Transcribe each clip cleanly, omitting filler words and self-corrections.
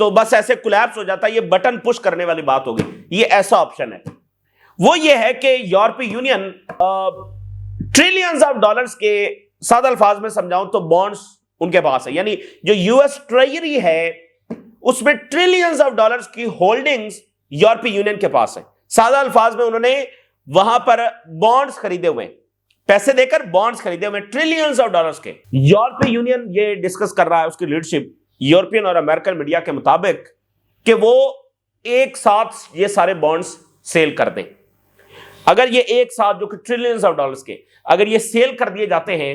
تو بس ایسے کولیپس ہو جاتا ہے. یہ بٹن پش کرنے والی بات ہوگی. یہ ایسا آپشن ہے. وہ یہ ہے کہ یورپی یونین ٹریلینز آف ڈالرز کے, سادہ الفاظ میں سمجھاؤں تو بانڈز ان کے پاس ہے. یعنی جو یو ایس ٹریجری ہے اس میں ٹریلینز آف ڈالرز کی ہولڈنگز یورپی یونین کے پاس ہے. سادہ الفاظ میں انہوں نے وہاں پر بانڈز خریدے ہوئے, پیسے دے کر بانڈز خریدے ہوئے ٹریلینز آف ڈالرز کے. یورپی یونین یہ ڈسکس کر رہا ہے, اس کی لیڈرشپ یورپین اور امریکن میڈیا کے مطابق, کہ وہ ایک ساتھ یہ سارے بانڈز سیل کر دیں. اگر یہ ایک ساتھ جو کہ ٹریلینز آف ڈالرز کے اگر یہ سیل کر دیے جاتے ہیں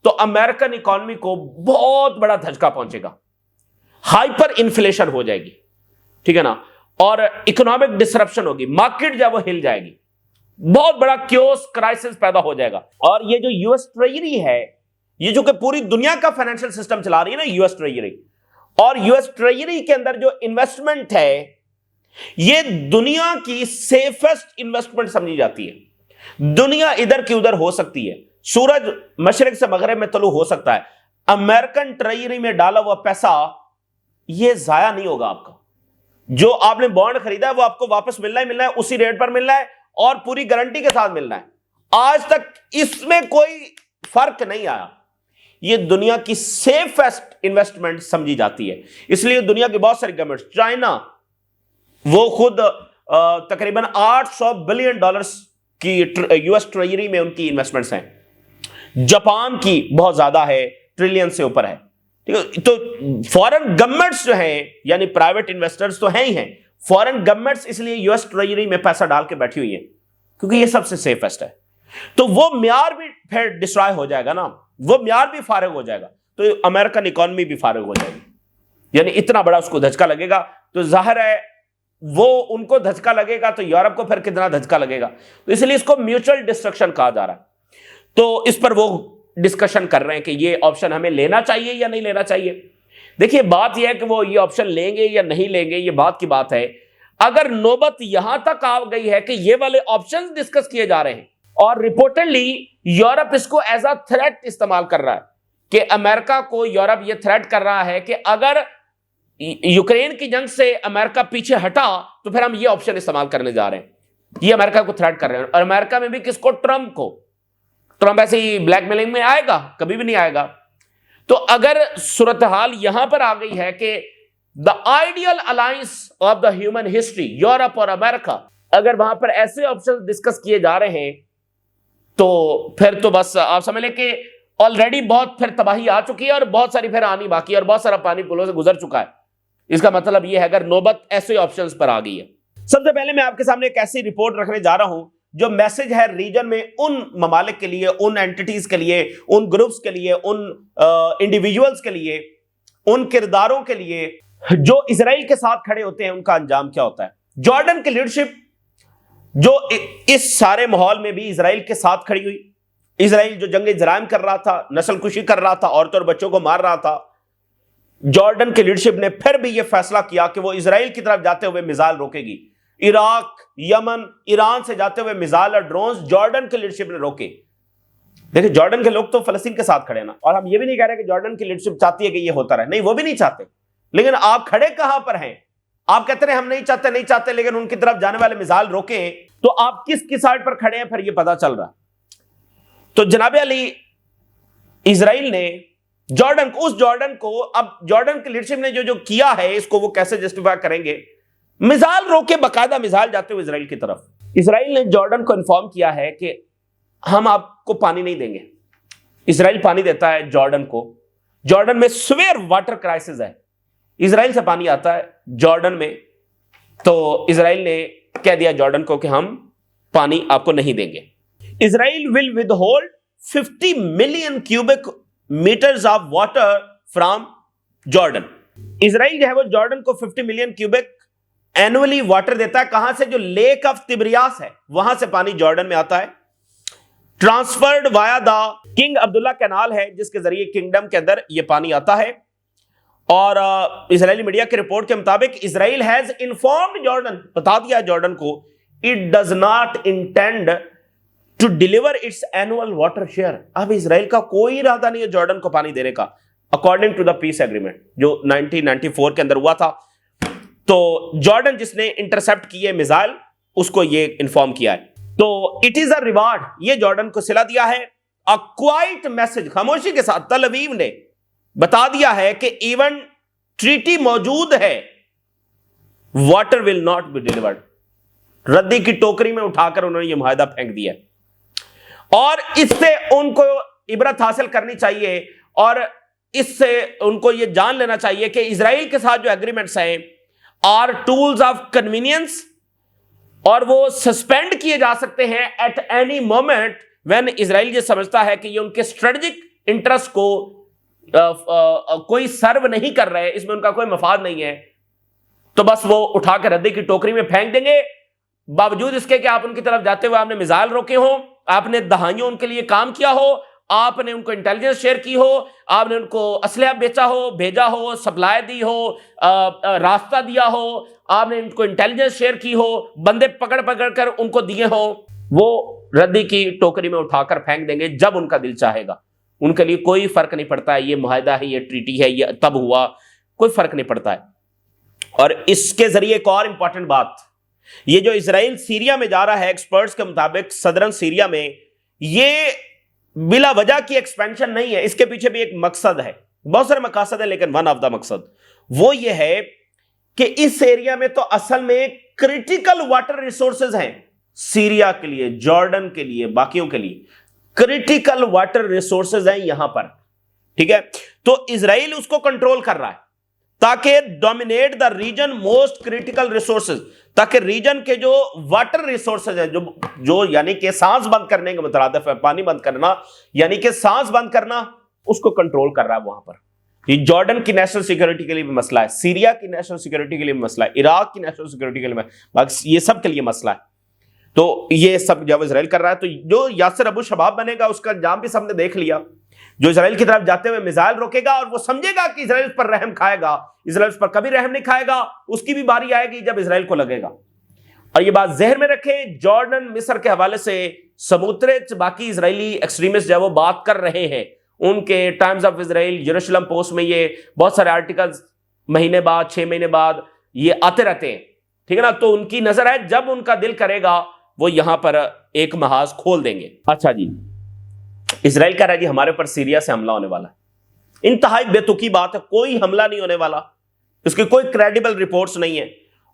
تو امریکن اکانومی کو بہت بڑا دھچکا پہنچے گا, ہائپر انفلیشن ہو جائے گی, ٹھیک ہے نا, اور اکنامک ڈسرپشن ہوگی, مارکیٹ جو وہ ہل جائے گی, بہت بڑا کیوس کرائسس پیدا ہو جائے گا. اور یہ جو یو ایس ٹریجری ہے, یہ جو کہ پوری دنیا کا فائنینشیل سسٹم چلا رہی ہے نا یو ایس ٹریجری, اور یو ایس ٹریجری کے اندر جو انویسٹمنٹ ہے یہ دنیا کی سیفسٹ انویسٹمنٹ سمجھی جاتی ہے. دنیا ادھر کی ادھر ہو سکتی ہے, سورج مشرق سے مغرب میں طلوع ہو سکتا ہے, امریکن ٹریجری میں ڈالا ہوا پیسہ یہ ضائع نہیں ہوگا آپ کا. جو آپ نے بانڈ خریدا ہے وہ آپ کو واپس ملنا ہی ملنا ہے, اسی ریٹ پر ملنا ہے اور پوری گارنٹی کے ساتھ ملنا ہے. آج تک اس میں کوئی فرق نہیں آیا. یہ دنیا کی سیفسٹ انویسٹمنٹ سمجھی جاتی ہے. اس لیے دنیا کی بہت ساری گورنمنٹ, چائنا وہ خود تقریباً $800 بلین کی یو ایس ٹریجری میں ان کی انویسٹمنٹس ہیں. جاپان کی بہت زیادہ ہے, ٹریلین سے اوپر ہے. تو فورن گورنمنٹس جو ہیں, یعنی پرائیویٹ انویسٹرز تو ہیں ہی ہیں, فورن گورنمنٹس اس لیے یو ایس ٹریجری میں پیسہ ڈال کے بیٹھی ہوئی ہیں کیونکہ یہ سب سے سیفسٹ ہے. تو وہ معیار بھی پھر ڈسٹرائے ہو جائے گا نا, وہ معیار بھی فارغ ہو جائے گا تو امریکن اکانومی بھی فارغ ہو جائے گی. یعنی اتنا بڑا اس کو دھچکا لگے گا. تو ظاہر ہے وہ ان کو دھچکا لگے گا تو یورپ کو پھر کتنا دھچکا لگے گا. تو اس لیے اس کو میوچل ڈسٹرکشن کہا جا رہا ہے. تو اس پر وہ ڈسکشن کر رہے ہیں کہ یہ آپشن ہمیں لینا چاہیے یا نہیں لینا چاہیے. دیکھیے بات یہ ہے کہ وہ یہ آپشن لیں گے یا نہیں لیں گے, یہ بات کی بات ہے. اگر نوبت یہاں تک آ گئی ہے کہ یہ والے آپشن ڈسکس کیے جا رہے ہیں اور رپورٹڈلی یورپ اس کو ایز اے تھریٹ استعمال کر رہا ہے, کہ امریکہ کو یورپ یہ تھریٹ کر رہا ہے کہ اگر یوکرین کی جنگ سے امریکہ پیچھے ہٹا تو پھر ہم یہ آپشن استعمال کرنے جا رہے ہیں. یہ امریکہ کو تھریٹ کر رہے ہیں. اور امریکہ میں بھی کس کو, ٹرمپ کو. ٹرمپ ایسے ہی بلیک میلنگ میں آئے گا, کبھی بھی نہیں آئے گا. تو اگر صورتحال یہاں پر آ گئی ہے کہ the ideal alliance of the human history Europe اور امریکہ, اگر وہاں پر ایسے آپشن ڈسکس کیے جا رہے ہیں تو پھر تو بس آپ سمجھ لیں کہ آلریڈی بہت پھر تباہی آ چکی ہے اور بہت ساری پھر آنی باقی ہے اور بہت سارا پانی پلوں سے گزر چکا ہے. اس کا مطلب یہ ہے اگر نوبت ایسے آپشنز پر آ گئی ہے. سب سے پہلے میں آپ کے سامنے ایک ایسی رپورٹ رکھنے جا رہا ہوں جو میسج ہے ریجن میں ان ممالک کے لیے, ان اینٹیٹیز کے لیے, ان گروپس کے لیے, ان انڈیویجولز کے لیے, ان کرداروں کے لیے جو اسرائیل کے ساتھ کھڑے ہوتے ہیں, ان کا انجام کیا ہوتا ہے. جارڈن کی لیڈرشپ جو اس سارے ماحول میں بھی اسرائیل کے ساتھ کھڑی ہوئی. اسرائیل جو جنگ جرائم کر رہا تھا, نسل کشی کر رہا تھا, عورتوں اور بچوں کو مار رہا تھا, جارڈن کی لیڈرشپ نے پھر بھی یہ فیصلہ کیا کہ وہ اسرائیل کی طرف جاتے ہوئے میزائل روکے گی. عراق, یمن, ایران سے جاتے ہوئے میزائل اور ڈرونز جارڈن کی لیڈرشپ نے روکے. دیکھیں جارڈن کے لوگ تو فلسطین کے ساتھ کھڑے نا, اور ہم یہ بھی نہیں کہہ رہے کہ جارڈن کی لیڈرشپ چاہتی ہے کہ یہ ہوتا رہے, نہیں وہ بھی نہیں چاہتے. لیکن آپ کھڑے کہاں پر ہیں؟ آپ کہتے ہیں ہم نہیں چاہتے, لیکن ان کی طرف جانے والے میزائل روکے, تو آپ کس کی سائڈ پر کھڑے ہیں پھر یہ پتا چل رہا. تو جناب علی, اسرائیل نے اس جارڈن کو, اب جارڈن کی لیڈرشپ نے جو کیا ہے اس کو وہ کیسے جسٹیفائی کریں گے. میزائل روکے, باقاعدہ میزائل جاتے ہوئے اسرائیل کی طرف. اسرائیل نے جارڈن کو انفارم کیا ہے کہ ہم آپ کو پانی نہیں دیں گے. اسرائیل پانی دیتا ہے جارڈن کو. جارڈن میں سویئر واٹر کرائسس ہے, اسرائیل سے پانی آتا ہے جارڈن میں. تو اسرائیل نے کہہ دیا جارڈن کو کہ ہم پانی آپ کو نہیں دیں گے. Israel will withhold 50 million cubic metres of water from Jordan. Israel جو ہے وہ جارڈن کو 50 ملین کیوبک اینولی واٹر دیتا ہے. کہاں سے؟ جو لیک آف تبریاس ہے وہاں سے پانی جارڈن میں آتا ہے. Transferred via the King Abdullah canal ہے جس کے ذریعے کنگڈم کے اندر یہ پانی آتا ہے. اور اسرائیلی میڈیا کی رپورٹ کے مطابق اسرائیل ہیز انفارمڈ جارڈن, بتا دیا جارڈن کو, it does not intend to deliver its annual water share. اب اسرائیل کا کوئی ارادہ نہیں ہے جارڈن کو پانی دینے کا, according to the peace agreement جو 1994 کے اندر ہوا تھا. تو جارڈن جس نے انٹرسپٹ کیے میزائل اس کو یہ انفارم کیا ہے. تو اٹ از اے ریوارڈ, یہ جارڈن کو صلہ دیا ہے. ا کوائٹ میسج, خاموشی کے ساتھ تل اویو نے بتا دیا ہے کہ ایون ٹریٹی موجود ہے, water will not be delivered. ردی کی ٹوکری میں اٹھا کر انہوں نے یہ معاہدہ پھینک دیا, اور اس سے ان کو عبرت حاصل کرنی چاہیے, اور اس سے ان کو یہ جان لینا چاہیے کہ اسرائیل کے ساتھ جو ایگریمنٹس ہیں آر ٹولز آف کنوینئنس, اور وہ سسپینڈ کیے جا سکتے ہیں ایٹ اینی مومنٹ وین اسرائیل یہ سمجھتا ہے کہ یہ ان کے اسٹریٹجک انٹرسٹ کو کوئی سرو نہیں کر رہے, اس میں ان کا کوئی مفاد نہیں ہے, تو بس وہ اٹھا کے ردی کی ٹوکری میں پھینک دیں گے. باوجود اس کے کہ آپ ان کی طرف جاتے ہوئے آپ نے میزائل روکے ہوں, آپ نے دہائیوں ان کے لیے کام کیا ہو, آپ نے ان کو انٹیلیجنس شیئر کی ہو, آپ نے ان کو اسلحہ بیچا ہو, بھیجا ہو, سپلائی دی ہو, راستہ دیا ہو, آپ نے ان کو انٹیلیجنس شیئر کی ہو, بندے پکڑ پکڑ کر ان کو دیے ہوں, وہ ردی کی ٹوکری میں اٹھا کر پھینک دیں گے جب ان کا دل چاہے گا. ان کے لیے کوئی فرق نہیں پڑتا ہے یہ معاہدہ ہے, یہ ٹریٹی ہے, یہ تب ہوا, کوئی فرق نہیں پڑتا ہے. اور اس کے ذریعے ایک اور امپورٹنٹ بات, یہ جو اسرائیل سیریا میں جا رہا ہے, ایکسپرٹس کے مطابق صدرن سیریا میں, یہ بلا وجہ کی ایکسپینشن نہیں ہے, اس کے پیچھے بھی ایک مقصد ہے. بہت سارے مقاصد ہیں لیکن ون آف دا مقصد وہ یہ ہے کہ اس ایریا میں تو اصل میں کریٹیکل واٹر ریسورسز ہیں سیریا کے لیے, جارڈن کے لیے, باقیوں کے لیے کریٹیکل واٹر ریسورسز ہیں یہاں پر, ٹھیک ہے. تو اسرائیل اس کو کنٹرول کر رہا ہے تاکہ dominate the region most critical resources, تاکہ ریجن کے جو واٹر ریسورسز ہیں جو یعنی کہ سانس بند کرنے کے مترادف ہے, پانی بند کرنا یعنی کہ سانس بند کرنا, اس کو کنٹرول کر رہا ہے وہاں پر. یہ جارڈن کی نیشنل سیکورٹی کے لیے بھی مسئلہ ہے, سیریا کی نیشنل سیکورٹی کے لیے بھی مسئلہ ہے, عراق کی نیشنل سیکورٹی کے لیے, یہ سب کے لیے مسئلہ ہے. تو یہ سب جب اسرائیل کر رہا ہے, تو جو یاسر ابو شباب بنے گا اس کا انجام بھی سب نے دیکھ لیا. جو اسرائیل کی طرف جاتے ہوئے میزائل روکے گا اور وہ سمجھے گا کہ اسرائیل اس پر رحم کھائے گا, اسرائیل اس پر کبھی رحم نہیں کھائے گا, اس کی بھی باری آئے گی جب اسرائیل کو لگے گا. اور یہ بات ذہن میں رکھیں, جارڈن مصر کے حوالے سے سموترے باقی اسرائیلی ایکسٹریمسٹ جو وہ بات کر رہے ہیں, ان کے Times of Israel, Jerusalem post میں یہ بہت سارے آرٹیکلز مہینے بعد 6 مہینے بعد یہ آتے رہتے ہیں, ٹھیک ہے نا. تو ان کی نظر ہے جب ان کا دل کرے گا وہ یہاں پر ایک محاذ کھول دیں گے. اچھا جی, اسرائیل کہہ رہا ہے جی ہمارے اوپر سیریا سے حملہ ہونے والا ہے. انتہائی بے تکی بات ہے, کوئی حملہ نہیں ہونے والا, اس کی کوئی کریڈیبل رپورٹس نہیں ہے,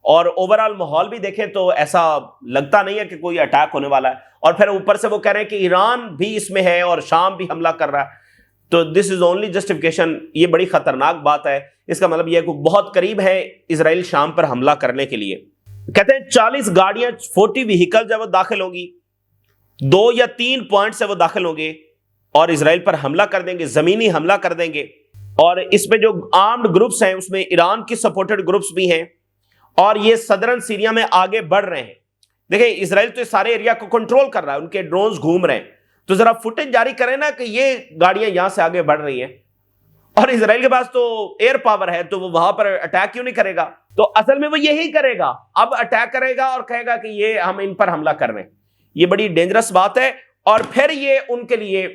اور اوورآل ماحول بھی دیکھیں تو ایسا لگتا نہیں ہے کہ کوئی اٹیک ہونے والا ہے. اور پھر اوپر سے وہ کہہ رہے ہیں کہ ایران بھی اس میں ہے اور شام بھی حملہ کر رہا ہے. تو دس از اونلی جسٹیفیکیشن, یہ بڑی خطرناک بات ہے. اس کا مطلب یہ کہ بہت قریب ہے اسرائیل شام پر حملہ کرنے کے لیے. کہتے ہیں 40 گاڑیاں 40 وہیکل جب وہ داخل ہوں گی, 2 یا 3 پوائنٹ سے وہ داخل ہوں گے اور اسرائیل پر حملہ کر دیں گے, زمینی حملہ کر دیں گے. اور اس میں جو آرمڈ گروپس ہیں اس میں ایران کی سپورٹڈ گروپس بھی ہیں, اور یہ صدرن سیریا میں آگے بڑھ رہے ہیں. دیکھیں اسرائیل تو سارے ایریا کو کنٹرول کر رہا ہے, ان کے ڈرونز گھوم رہے ہیں, تو ذرا فوٹیج جاری کریں نا کہ یہ گاڑیاں یہاں سے آگے بڑھ رہی ہیں. اور اسرائیل کے پاس تو ایئر پاور ہے, تو وہ وہاں پر اٹیک کیوں نہیں کرے گا؟ تو اصل میں وہ یہی کرے گا, اب اٹیک کرے گا اور کہے گا کہ یہ ہم ان پر حملہ کر رہے ہیں. یہ بڑی ڈینجرس بات ہے. اور پھر یہ ان کے لیے,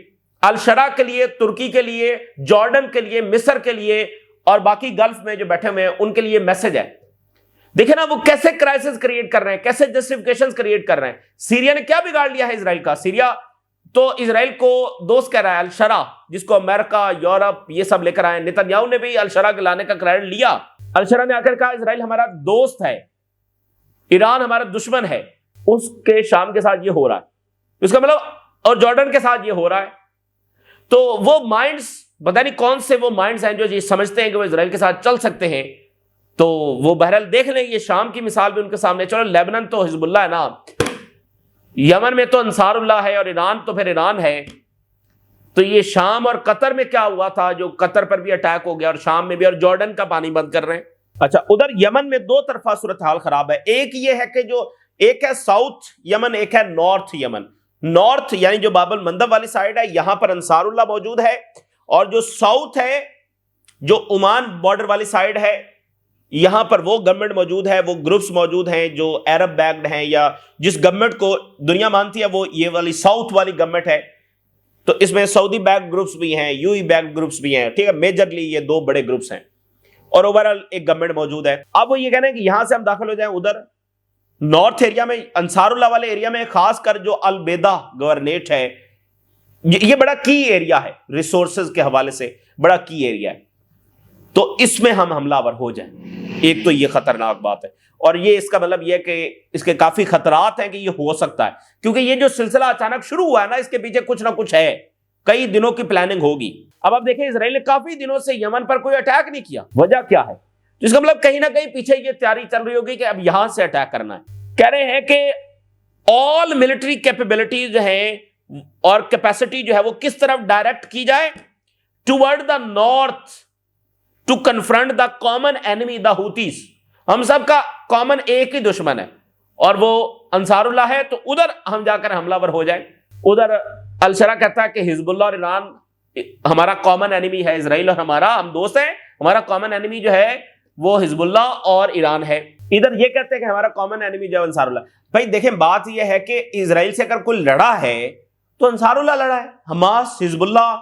الشرا کے لیے, ترکی کے لیے, جارڈن کے لیے, مصر کے لیے اور باقی گلف میں جو بیٹھے ہوئے ہیں ان کے لیے میسج ہے. دیکھیں نا وہ کیسے کرائسس کریٹ کر رہے ہیں, کیسے جسٹیفیکیشنز کریٹ کر رہے ہیں. سیریا نے کیا بگاڑ لیا ہے اسرائیل کا؟ سیریا تو اسرائیل کو دوست کہہ رہا ہے, الشرا جس کو امریکہ, یورپ یہ سب لے کر آئے. نیتن یاہو نے بھی الشرا کے لانے کا کریڈٹ لیا. الشرا نے آ کر کہا اسرائیل ہمارا دوست ہے, ایران ہمارا دشمن ہے. اس کے شام کے ساتھ یہ ہو رہا ہے, اس کا مطلب, اور جارڈن کے ساتھ یہ ہو رہا ہے. تو وہ مائنڈز پتہ نہیں کون سے وہ مائنڈز ہیں جو یہ سمجھتے ہیں کہ وہ اسرائیل کے ساتھ چل سکتے ہیں. تو وہ بہرحال دیکھ لیں, یہ شام کی مثال بھی ان کے سامنے. چلو لیبنان تو حزب اللہ ہے نا, یمن میں تو انصار اللہ ہے, اور ایران تو پھر ایران ہے. تو یہ شام اور قطر میں کیا ہوا تھا جو قطر پر بھی اٹیک ہو گیا, اور شام میں بھی, اور جارڈن کا پانی بند کر رہے ہیں. اچھا, ادھر یمن میں 2 طرفہ صورتحال خراب ہے. ایک یہ ہے کہ جو ایک ہے ساؤتھ یمن, ایک ہے نارتھ یمن. نارتھ یعنی جو باب المندب والی سائڈ ہے, یہاں پر انصار اللہ موجود ہے. اور جو ساؤتھ ہے, جو عمان بارڈر والی سائڈ ہے, یہاں پر وہ گورنمنٹ موجود ہے, وہ گروپس موجود ہیں جو عرب بیکڈ ہیں, یا جس گورنمنٹ کو دنیا مانتی ہے وہ یہ والی ساؤتھ والی گورنمنٹ ہے. تو اس میں سعودی بیکڈ گروپس بھی ہیں, یو ای بیکڈ گروپس بھی ہیں, ٹھیک ہے. میجرلی یہ 2 بڑے گروپس ہیں. اور اوورال ایک گورنمنٹ موجود ہے. اب وہ یہ کہنا ہے کہ یہاں سے ہم داخل ہو جائیں ادھر نارتھ ایریا میں, انصار اللہ والے ایریا میں, خاص کر جو البیدا گورنیٹ ہے, یہ بڑا کی ایریا ہے ریسورسز کے حوالے سے, بڑا کی ایریا ہے, تو اس میں ہم حملہ آور ہو جائیں. ایک تو یہ خطرناک بات ہے, اور یہ اس کا مطلب یہ کہ اس کے کافی خطرات ہیں کہ یہ ہو سکتا ہے, کیونکہ یہ جو سلسلہ اچانک شروع ہوا ہے نا, اس کے پیچھے کچھ نہ کچھ ہے, کئی دنوں کی پلاننگ ہوگی. اب آپ دیکھیں اسرائیل نے کافی دنوں سے یمن پر کوئی اٹیک نہیں کیا, وجہ کیا ہے؟ جس کا مطلب کہیں نہ کہیں پیچھے یہ تیاری چل رہی ہوگی کہ اب یہاں سے اٹیک کرنا ہے. کہہ رہے ہیں کہ آل ملٹری کیپیبلٹیز ہیں اور کیپیسٹی جو ہے وہ کس طرف ڈائریکٹ کی جائے, toward the north to confront the common enemy the Houthis. ہم سب کا کامن ایک ہی دشمن ہے اور وہ انصار اللہ ہے, تو ادھر ہم جا کر حملہ ور ہو جائیں. ادھر الشرا کہتا ہے کہ حزب اللہ اور ایران ہمارا کامن اینیمی ہے, اسرائیل اور ہم دوست ہیں, ہمارا کامن اینیمی جو ہے وہ حزب اللہ اور ایران ہے. ادھر یہ کہتے ہیں کہ ہمارا کامن اینیمی جو ہے انصار اللہ. بھائی دیکھیں بات یہ ہے کہ اسرائیل سے اگر کوئی لڑا ہے تو انصار اللہ لڑا ہے, حماس, حزب اللہ,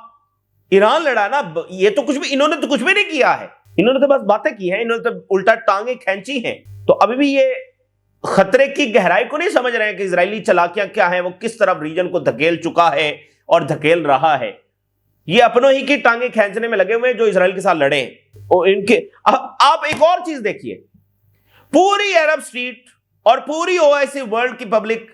ایران لڑا ہے نا. یہ تو کچھ بھی, انہوں نے تو کچھ بھی نہیں کیا ہے, انہوں نے تو بس باتیں کی ہیں, انہوں نے تو الٹا ٹانگیں کھینچی ہیں. تو ابھی بھی یہ خطرے کی گہرائی کو نہیں سمجھ رہے ہیں کہ اسرائیلی چالاکیاں کیا ہیں, وہ کس طرف ریجن کو دھکیل چکا ہے اور دھکیل رہا ہے. یہ اپنوں ہی کی ٹانگیں کھینچنے میں لگے ہوئے ہیں جو اسرائیل کے ساتھ لڑے ہیں. ان کے آپ ایک اور چیز دیکھیے, پوری عرب اسٹریٹ اور پوری OIC ورلڈ کی پبلک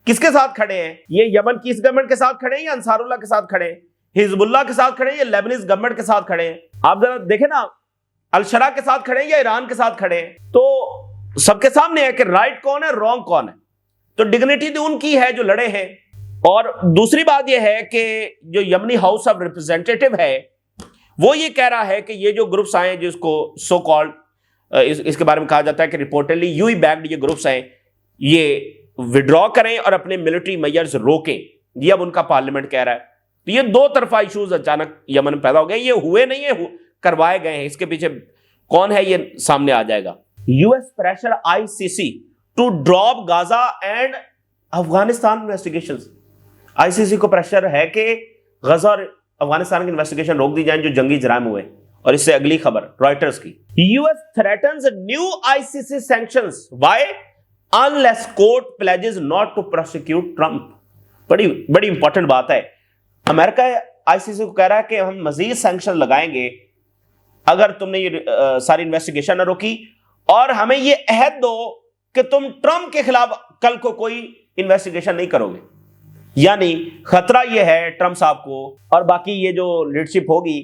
کس کے ساتھ کھڑے ہیں؟ یہ یمن کی اس گورنمنٹ کے ساتھ کھڑے ہیں یا انصار اللہ کے ساتھ کھڑے ہیں, حزب اللہ کے ساتھ کھڑے ہیں یا لیبنیز گورنمنٹ کے ساتھ کھڑے ہیں؟ آپ ذرا دیکھیں نا, الشرا کے ساتھ کھڑے ہیں یا ایران کے ساتھ کھڑے ہیں؟ تو سب کے سامنے ہے کہ رائٹ کون ہے, رانگ کون ہے. تو ڈگنیٹی تو ان کی ہے جو لڑے ہیں. اور دوسری بات یہ ہے کہ جو یمنی ہاؤس آف ریپرزینٹیٹو ہے وہ یہ کہہ رہا ہے کہ یہ جو گروپس آئے جس کو سو کالڈ اس کے بارے میں کہا جاتا ہے کہ ریپورٹڈلی یوئی بیکڈ یہ گروپس ہیں, یہ وڈرا کریں اور اپنے ملٹری میئرز روکیں. یہ اب ان کا پارلیمنٹ کہہ رہا ہے. تو یہ دو طرفہ ایشوز اچانک یمن میں پیدا ہو گئے. یہ ہوئے نہیں ہیں, کروائے گئے ہیں. اس کے پیچھے کون ہے یہ سامنے آ جائے گا. US pressure ICC to drop Gaza and Afghanistan investigations. ICC کو پریشر ہے کہ غزہ اور افغانستان کی انویسٹیگیشن روک دی جائیں جو جنگی جرائم ہوئے. اور اس سے اگلی خبر رائٹرز کی, US threatens new ICC sanctions why unless court pledges not to prosecute Trump. بڑی امپورٹنٹ بات ہے. امریکہ ICC کو کہہ رہا ہے کہ ہم مزید سینکشن لگائیں گے اگر تم نے یہ ساری انویسٹیگیشن نہ روکی, اور ہمیں یہ عہد دو کہ تم ٹرمپ کے خلاف کل کو کوئی انویسٹیگیشن نہیں کرو گے. یعنی خطرہ یہ ہے ٹرمپ صاحب کو اور باقی یہ جو لیڈرشپ ہوگی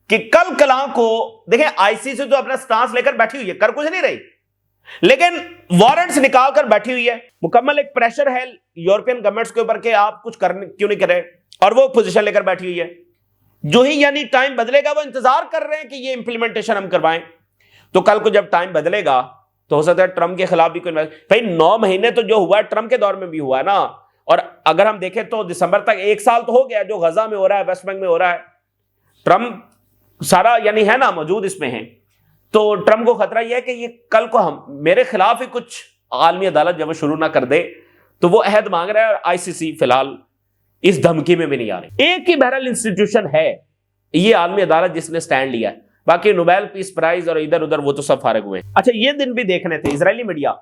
کہ کل کلاں کو دیکھیں ICC تو اپنا سٹانس لے کر بیٹھی ہوئی ہے, کر کچھ نہیں رہی, لیکن وارنٹس نکال کر بیٹھی ہوئی ہے. مکمل ایک پریشر ہے یورپین گورنمنٹس کے اوپر کہ آپ کچھ کرنے کیوں نہیں کرے, اور وہ پوزیشن لے کر بیٹھی ہوئی ہے. جو ہی یعنی ٹائم بدلے گا وہ انتظار کر رہے ہیں کہ یہ امپلیمنٹیشن ہم کروائیں. تو کل کو جب ٹائم بدلے گا تو ہو سکتا ہے ٹرمپ کے خلاف بھی کوئی بھائی 9 مہینے تو جو ہوا ہے ٹرمپ کے دور میں بھی ہوا ہے نا. اور اگر ہم دیکھیں تو دسمبر تک 1 سال تو ہو گیا جو غزہ میں ہو رہا ہے, ویسٹ بینک میں ہو رہا ہے. ٹرمپ سارا یعنی ہے نا موجود اس میں ہے. تو ٹرمپ کو خطرہ یہ ہے کہ یہ کل کو ہم میرے خلاف ہی کچھ عالمی عدالت جب وہ شروع نہ کر دے تو وہ عہد مانگ رہا ہے, اور ICC فی الحال اس دھمکی میں بھی نہیں آ رہی. ایک ہی بہرحال انسٹیٹیوشن ہے یہ عالمی عدالت جس نے سٹینڈ لیا ہے, باقی نوبیل پیس پرائز اور ادھر ادھر وہ تو سب فارغ ہوئے ہیں. اچھا یہ دن بھی دیکھنے تھے اسرائیلی میڈیا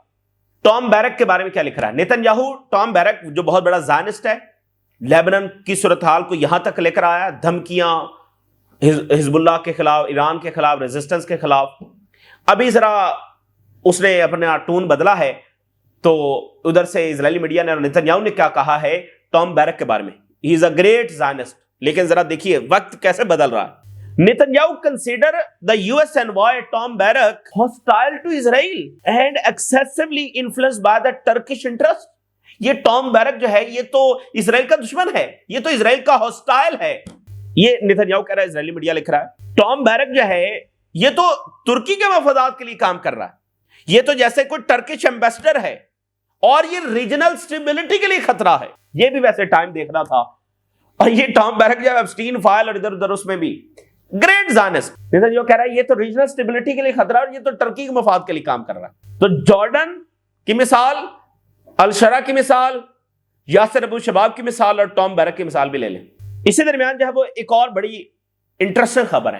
ٹام بیرک کے بارے میں کیا لکھ رہا ہے. نیتن یاہو, ٹام بیرک جو بہت بڑا زائنسٹ ہے, لیبنان کی صورتحال کو یہاں تک لے کر آیا, دھمکیاں حزب اللہ کے خلاف, ایران کے خلاف, ریزسٹنس کے خلاف. ابھی ذرا اس نے اپنا ٹون بدلا ہے, تو ادھر سے اسرائیلی میڈیا نے اور نیتن یاہو نے کیا کہا ہے ٹام بیرک کے بارے میں. ہی از اے گریٹ زائنسٹ. لیکن ذرا دیکھیے وقت کیسے بدل رہا ہے. Netanyahu consider the US envoy Tom Barak hostile to Israel and excessively influenced by the Turkish interest. یہ ٹام بیرک جو ہے یہ تو اسرائیل کا دشمن ہے, یہ تو اسرائیل کا ہاسٹائل ہے. یہ نیتنیاہو کہہ رہا ہے, اسرائیلی میڈیا لکھ رہا ہے. ٹام بیرک جو ہے یہ تو ترکی کے مفادات کے لیے کام کر رہا ہے. یہ تو جیسے کوئی ٹرکش ایمبیسڈر ہے, اور یہ ریجنل سٹیبلٹی کے لیے خطرہ ہے. یہ بھی ویسے ٹائم دیکھنا تھا. اور یہ ٹام بیرک جو ہے ایپسٹین فائل اور ادھر ادھر اس میں بھی گریٹ زائنسٹ. نیتنیاہو کہہ رہا ہے یہ تو ریجنل سٹیبلٹی کے لیے خطرہ ہے, اور یہ تو ترکی کے مفاد کے لیے کام کر رہا ہے. تو جارڈن کی مثال, الشرا کی مثال, یاسر ابو شباب کی مثال اور ٹام بیرک کی مثال بھی لے لیں. اسی درمیان جو ہے وہ ایک اور بڑی انٹرسٹنگ خبر ہے.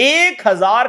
1000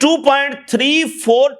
$2.34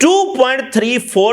$2.34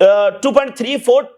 $2.34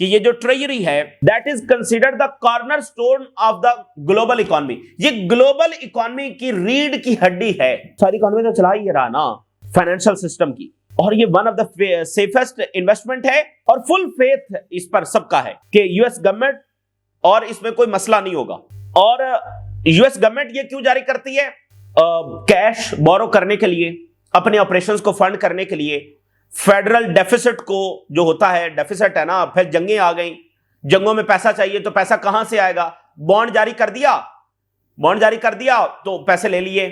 کہ یہ جو ٹریجری ہے that is considered the corner stone of the global economy. یہ گلوبل اکانومی کی ریڑھ کی ہڈی ہے. ساری اکانومی تو چلا ہی رہا نا فائنینشیل سسٹم کی, اور یہ one of the safest investment ہے, اور فل فیتھ اس پر سب کا ہے کہ یو ایس گورنمنٹ اور اس میں کوئی مسئلہ نہیں ہوگا. اور یو ایس گورنمنٹ یہ کیوں جاری کرتی ہے؟ کیش بورو کرنے کے لیے, اپنے آپریشنز کو فنڈ کرنے کے لیے. فیڈرل ڈیفیسٹ کو جو ہوتا ہے, ڈیفیسٹ ہے نا, پھر جنگیں آ گئیں, جنگوں میں پیسہ چاہیے تو پیسہ کہاں سے آئے گا؟ بانڈ جاری کر دیا تو پیسے لے لیے.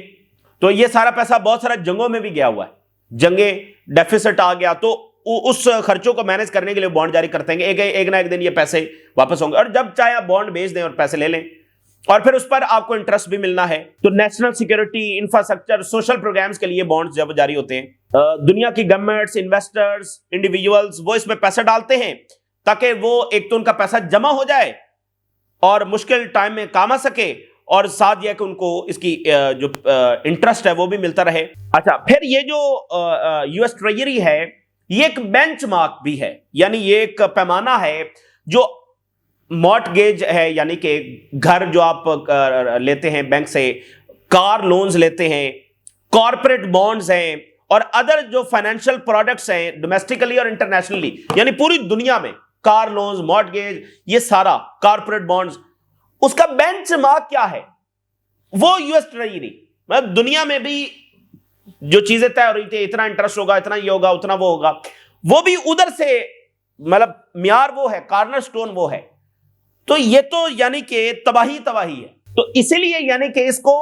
تو یہ سارا پیسہ بہت سارا جنگوں میں بھی گیا ہوا ہے. جنگیں, ڈیفیسٹ آ گیا تو اس خرچوں کو مینج کرنے کے لیے بانڈ جاری کرتے ہیں کہ ایک نہ ایک دن یہ پیسے واپس ہوں گے, اور جب چاہے آپ بانڈ بیچ دیں اور پیسے لے لیں, اور پھر اس پر آپ کو انٹرسٹ بھی ملنا ہے. تو national security, infrastructure, social programmes کے لیے بانڈز جب جاری ہوتے ہیں, دنیا کی گورنمنٹس, انویسٹرز, انڈیویجولز وہ اس میں پیسے ڈالتے ہیں تاکہ وہ ایک تو ان کا پیسہ جمع ہو جائے اور مشکل ٹائم میں کام آ سکے, اور ساتھ یہ کہ ان کو اس کی جو انٹرسٹ ہے وہ بھی ملتا رہے. اچھا, پھر یہ جو یو ایس ٹریجری ہے یہ ایک بینچ مارک بھی ہے, یعنی یہ ایک پیمانہ ہے جو مارٹگیج ہے, یعنی کہ گھر جو آپ لیتے ہیں بینک سے, کار لونز لیتے ہیں, کارپوریٹ بانڈز ہیں, اور ادر جو فائنینشیل پروڈکٹس ہیں ڈومیسٹکلی اور انٹرنیشنلی, یعنی پوری دنیا میں کار لونز, مارٹگیج, یہ سارا کارپوریٹ بانڈز, اس کا بینچ مارک کیا ہے؟ وہ یو ایس ٹریجری. مطلب دنیا میں بھی جو چیزیں طے ہو رہی تھی, اتنا انٹرسٹ ہوگا, اتنا یہ ہوگا, اتنا وہ ہوگا, وہ بھی ادھر سے مطلب معیار وہ ہے, کارنر سٹون وہ ہے. تو یہ تو یعنی کہ تباہی ہے. تو اسی لیے یعنی کہ اس کو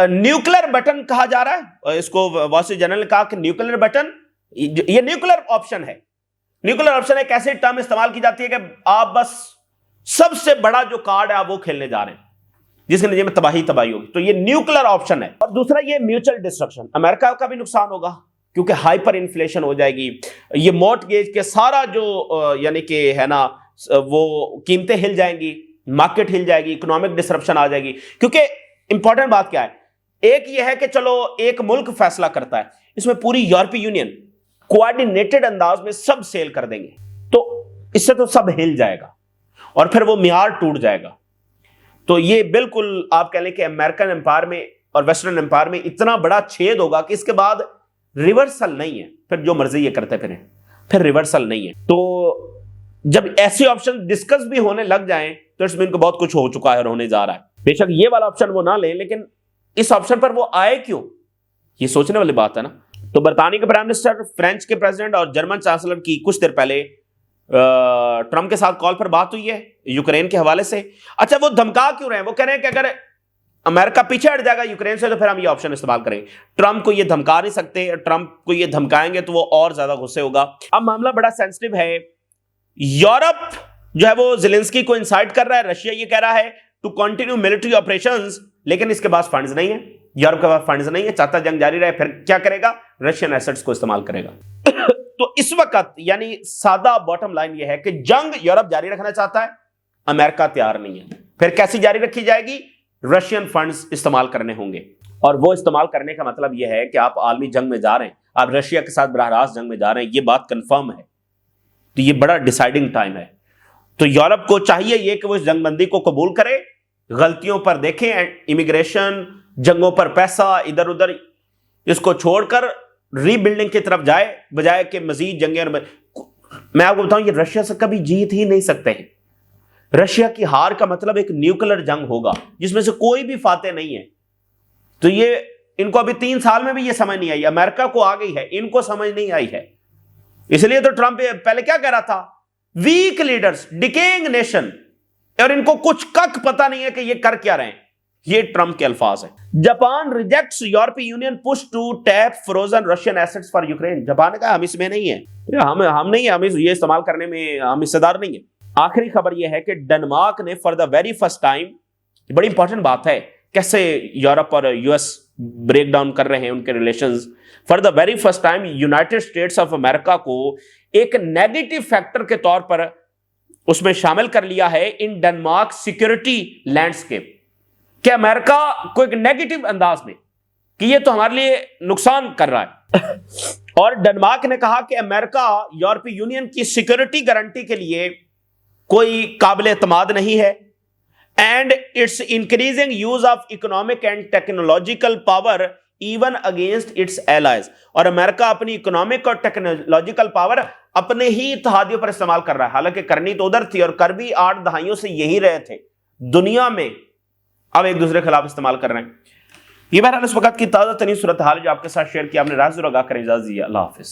نیوکلر بٹن کہا جا رہا ہے. اس کو وال اسٹریٹ جرنل نے کہا کہ نیوکلر بٹن, یہ نیوکلر آپشن ہے. نیوکلر آپشن ایک ایسی ٹرم استعمال کی جاتی ہے کہ آپ بس سب سے بڑا جو کارڈ ہے آپ وہ کھیلنے جا رہے ہیں جس کے نتیجے میں تباہی ہوگی. تو یہ نیوکلر آپشن ہے. اور دوسرا یہ میوچل ڈسٹرکشن, امریکہ کا بھی نقصان ہوگا کیونکہ ہائپر انفلیشن ہو جائے گی. یہ مارٹگیج کے سارا جو یعنی کہ ہے نا وہ قیمتیں ہل جائیں گی, مارکیٹ ہل جائے گی, اکنامک ڈسرپشن آ جائے گی. کیونکہ امپورٹنٹ بات کیا ہے, ایک یہ ہے کہ چلو ایک ملک فیصلہ کرتا ہے, اس میں پوری یورپی یونین کوآرڈینیٹڈ انداز میں سب سیل کر دیں گے, تو اس سے تو سب ہل جائے گا اور پھر وہ معیار ٹوٹ جائے گا. تو یہ بالکل آپ کہہ لیں کہ امریکن امپائر میں اور ویسٹرن امپائر میں اتنا بڑا چھید ہوگا کہ اس کے بعد ریورسل نہیں ہے. پھر جو مرضی یہ کرتے پھر ریورسل نہیں ہے. تو جب ایسے آپشن ڈسکس بھی ہونے لگ جائیں تو اس میں ان کو بہت کچھ ہو چکا ہے اور ہونے جا رہا ہے. بے شک یہ والا آپشن وہ نہ لیں, لیکن اس آپشن پر وہ آئے کیوں, یہ سوچنے والی بات ہے نا. تو برطانیہ کے پرائم منسٹر, فرینچ کے پریزیڈنٹ اور جرمن چانسلر کی کچھ دیر پہلے ٹرمپ کے ساتھ کال پر بات ہوئی ہے یوکرین کے حوالے سے. اچھا, وہ دھمکا کیوں رہے ہیں؟ وہ کہہ رہے ہیں کہ اگر امریکہ پیچھے ہٹ جائے گا یوکرین سے تو پھر ہم یہ آپشن استعمال کریں گے. ٹرمپ کو یہ دھمکا نہیں سکتے, ٹرمپ کو یہ دھمکائیں گے تو وہ اور زیادہ غصے ہوگا. اب معاملہ بڑا سینسٹیو ہے. یورپ جو ہے وہ زیلنسکی کو انسائٹ کر رہا ہے, رشیا یہ کہہ رہا ہے ٹو کنٹینیو ملٹری آپریشنز, لیکن اس کے پاس فنڈز نہیں ہیں, یورپ کے پاس فنڈز نہیں ہے, چاہتا جنگ جاری رہے, پھر کیا کرے گا؟ رشین ایسٹس کو استعمال کرے گا. تو اس وقت یعنی سادہ باٹم لائن یہ ہے کہ جنگ یورپ جاری رکھنا چاہتا ہے, امریکہ تیار نہیں ہے. پھر کیسی جاری رکھی جائے گی؟ رشین فنڈز استعمال کرنے ہوں گے, اور وہ استعمال کرنے کا مطلب یہ ہے کہ آپ عالمی جنگ میں جا رہے ہیں, آپ رشیا کے ساتھ براہ راست جنگ میں جا رہے ہیں, یہ بات کنفرم ہے. تو یہ بڑا ڈیسائیڈنگ ٹائم ہے. تو یورپ کو چاہیے یہ کہ وہ اس جنگ بندی کو قبول کرے, غلطیوں پر دیکھیں, امیگریشن, جنگوں پر پیسہ, ادھر ادھر اس کو چھوڑ کر ری بلڈنگ کی طرف جائے, بجائے کہ مزید جنگیں. میں آپ کو بتاؤں, یہ رشیا سے کبھی جیت ہی نہیں سکتے ہیں. رشیا کی ہار کا مطلب ایک نیوکلر جنگ ہوگا جس میں سے کوئی بھی فاتح نہیں ہے. تو یہ ان کو ابھی 3 سال میں بھی یہ سمجھ نہیں آئی. امریکہ کو آ گئی ہے, ان کو سمجھ نہیں آئی ہے. اس لیے تو ٹرمپ پہلے کیا کہہ رہا تھا, ویک لیڈرز, ڈیکینگ نیشن, اور ان کو کچھ کک پتا نہیں ہے کہ یہ کر کیا رہے ہیں. یہ ٹرمپ کے الفاظ ہیں. Japan rejects European Union push to tap frozen Russian assets for Ukraine. Japan نے کہا ہم اس میں نہیں ہیں, ہم نہیں ہیں, ہم یہ استعمال کرنے میں ہم حصہ دار نہیں ہیں. آخری خبر یہ ہے کہ ڈنمارک نے for the very first time, بڑی انپورٹنٹ بات ہے کیسے یورپ اور یو ایس بریک ڈاؤن کر رہے ہیں ان کے relations. For the very first time United States of America کو ایک نیگیٹو فیکٹر کے طور پر اس میں شامل کر لیا ہے ان ڈنمارک سیکورٹی لینڈسکیپ, کہ امریکہ کو ایک نیگیٹو انداز میں کہ یہ تو ہمارے لیے نقصان کر رہا ہے. اور ڈنمارک نے کہا کہ امریکہ یورپی یونین کی سیکورٹی گارنٹی کے لیے کوئی قابل اعتماد نہیں ہے، and its increasing use of economic and technological power even against its allies, اور امریکہ اپنی اکنامک اور ٹیکنالوجیکل پاور اپنے ہی اتحادیوں پر استعمال کر رہا ہے، حالانکہ کرنی تو ادھر تھی اور کر بھی 8 دہائیوں سے یہی رہے تھے دنیا میں، اب ایک دوسرے کے خلاف استعمال کر رہے ہیں۔ یہ بہرحال اس وقت کی تازہ ترین صورتحال جو آپ کے ساتھ شیئر کی، آپ نے رائے ضرور آگاہ کریں، اجازت دیجیے، اللہ حافظ۔